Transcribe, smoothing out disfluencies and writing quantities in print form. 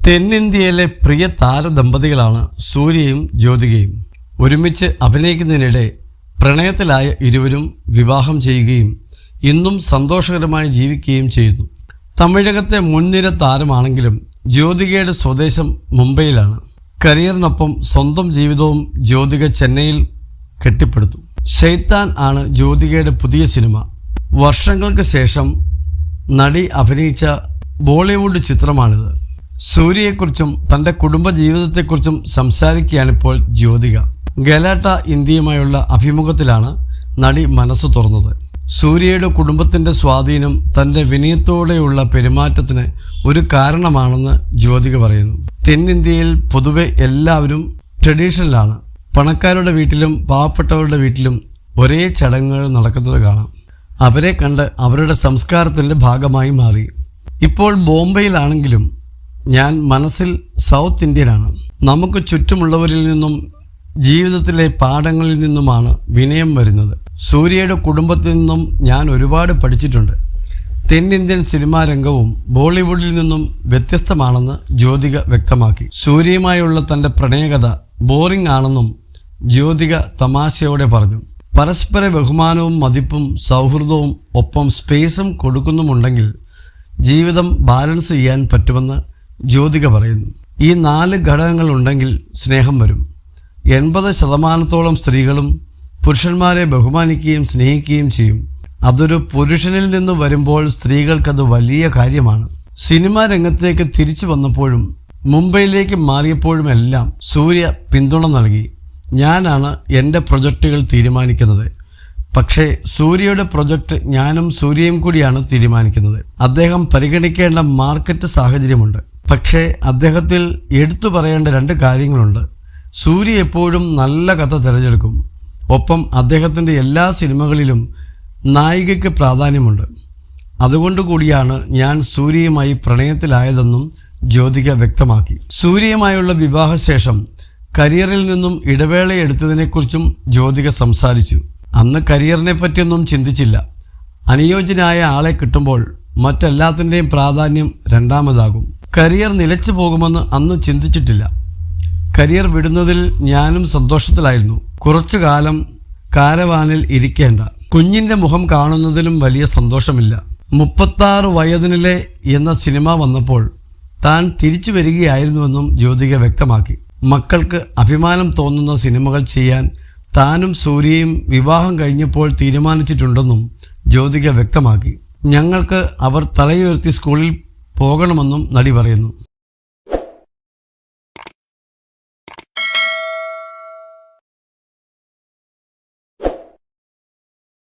തെന്നിന്ത്യയിലെ പ്രിയ താരദമ്പതികളാണ് സൂര്യയും ജ്യോതികയും. ഒരുമിച്ച് അഭിനയിക്കുന്നതിനിടെ പ്രണയത്തിലായ ഇരുവരും വിവാഹം ചെയ്യുകയും ഇന്നും സന്തോഷകരമായി ജീവിക്കുകയും ചെയ്യുന്നു. തമിഴകത്തെ മുൻനിര താരമാണെങ്കിലും ജ്യോതികയുടെ സ്വദേശം മുംബൈയിലാണ്. കരിയറിനൊപ്പം സ്വന്തം ജീവിതവും ജ്യോതിക ചെന്നൈയിൽ കെട്ടിപ്പടുത്തു. ഷെയ്ത്താൻ ആണ് ജ്യോതികയുടെ പുതിയ സിനിമ. വർഷങ്ങൾക്ക് ശേഷം നടി അഭിനയിച്ച ബോളിവുഡ് ചിത്രമാണിത്. സൂര്യയെക്കുറിച്ചും തൻ്റെ കുടുംബജീവിതത്തെക്കുറിച്ചും സംസാരിക്കുകയാണിപ്പോൾ ജ്യോതിക. ഗലാട്ട ഇന്ത്യയുമായുള്ള അഭിമുഖത്തിലാണ് നടി മനസ്സ് തുറന്നത്. സൂര്യയുടെ കുടുംബത്തിൻ്റെ സ്വാധീനം തൻ്റെ വിനയത്തോടെയുള്ള പെരുമാറ്റത്തിന് ഒരു കാരണമാണെന്ന് ജ്യോതിക പറയുന്നു. തെന്നിന്ത്യയിൽ പൊതുവെ എല്ലാവരും ട്രഡീഷണലാണ്. പണക്കാരുടെ വീട്ടിലും പാവപ്പെട്ടവരുടെ വീട്ടിലും ഒരേ ചടങ്ങുകൾ നടക്കുന്നത് കാണാം. അവരെ കണ്ട് അവരുടെ സംസ്കാരത്തിൻ്റെ ഭാഗമായി മാറി. ഇപ്പോൾ ബോംബെയിലാണെങ്കിലും ഞാൻ മനസ്സിൽ സൗത്ത് ഇന്ത്യനാണ്. നമുക്ക് ചുറ്റുമുള്ളവരിൽ നിന്നും ജീവിതത്തിലെ പാഠങ്ങളിൽ നിന്നുമാണ് വിനയം വരുന്നത്. സൂര്യയുടെ കുടുംബത്തിൽ നിന്നും ഞാൻ ഒരുപാട് പഠിച്ചിട്ടുണ്ട്. തെന്നിന്ത്യൻ സിനിമാ രംഗവും ബോളിവുഡിൽ നിന്നും വ്യത്യസ്തമാണെന്ന് ജ്യോതിക വ്യക്തമാക്കി. സൂര്യയുമായുള്ള തൻ്റെ പ്രണയകഥ ബോറിംഗ് ആണെന്നും ജ്യോതിക തമാശയോടെ പറഞ്ഞു. പരസ്പര ബഹുമാനവും മതിപ്പും സൗഹൃദവും ഒപ്പം സ്പേസും കൊടുക്കുന്നുമുണ്ടെങ്കിൽ ജീവിതം ബാലൻസ് ചെയ്യാൻ പറ്റുമെന്ന് ജ്യോതിക പറയുന്നു. ഈ 4 ഘടകങ്ങൾ ഉണ്ടെങ്കിൽ സ്നേഹം വരും. 80% സ്ത്രീകളും പുരുഷന്മാരെ ബഹുമാനിക്കുകയും സ്നേഹിക്കുകയും ചെയ്യും. അതൊരു പുരുഷനിൽ നിന്ന് വരുമ്പോൾ സ്ത്രീകൾക്കത് വലിയ കാര്യമാണ്. സിനിമാ രംഗത്തേക്ക് തിരിച്ചു വന്നപ്പോഴും മുംബൈയിലേക്ക് മാറിയപ്പോഴുമെല്ലാം സൂര്യ പിന്തുണ നൽകി. ഞാനാണ് എൻ്റെ പ്രൊജക്റ്റുകൾ തീരുമാനിക്കുന്നത്. പക്ഷേ സൂര്യയുടെ പ്രൊജക്റ്റ് ഞാനും സൂര്യയും കൂടിയാണ് തീരുമാനിക്കുന്നത്. അദ്ദേഹം പരിഗണിക്കേണ്ട മാർക്കറ്റ് സാഹചര്യമുണ്ട്. പക്ഷേ അദ്ദേഹത്തിൽ എടുത്തു പറയേണ്ട 2 കാര്യങ്ങളുണ്ട്. സൂര്യ എപ്പോഴും നല്ല കഥ തിരഞ്ഞെടുക്കും. ഒപ്പം അദ്ദേഹത്തിൻ്റെ എല്ലാ സിനിമകളിലും നായികയ്ക്ക് പ്രാധാന്യമുണ്ട്. അതുകൊണ്ടുകൂടിയാണ് ഞാൻ സൂര്യയുമായി പ്രണയത്തിലായതെന്നും ജ്യോതിക വ്യക്തമാക്കി. സൂര്യയുമായുള്ള വിവാഹശേഷം കരിയറിൽ നിന്നും ഇടവേളയെടുത്തതിനെക്കുറിച്ചും ജ്യോതിക സംസാരിച്ചു. അന്ന് കരിയറിനെ പറ്റിയൊന്നും ചിന്തിച്ചില്ല. അനുയോജ്യനായ ആളെ കിട്ടുമ്പോൾ മറ്റെല്ലാത്തിൻ്റെയും പ്രാധാന്യം രണ്ടാമതാകും. കരിയർ നിലച്ചു പോകുമെന്ന് അന്ന് ചിന്തിച്ചിട്ടില്ല. കരിയർ വിടുന്നതിൽ ഞാനും സന്തോഷത്തിലായിരുന്നു. കുറച്ചു കാലം കാരവാനിൽ ഇരിക്കേണ്ട, കുഞ്ഞിൻ്റെ മുഖം കാണുന്നതിലും വലിയ സന്തോഷമില്ല. 36 വയതിനിലെ എന്ന സിനിമ വന്നപ്പോൾ താൻ തിരിച്ചു വരികയായിരുന്നുവെന്നും ജ്യോതിക വ്യക്തമാക്കി. മക്കൾക്ക് അഭിമാനം തോന്നുന്ന സിനിമകൾ ചെയ്യാൻ താനും സൂര്യയും വിവാഹം കഴിഞ്ഞപ്പോൾ തീരുമാനിച്ചിട്ടുണ്ടെന്നും ജ്യോതിക വ്യക്തമാക്കി. ഞങ്ങൾക്ക് അവർ തലയുയർത്തി സ്കൂളിൽ പോകണമെന്നും നടി പറയുന്നു.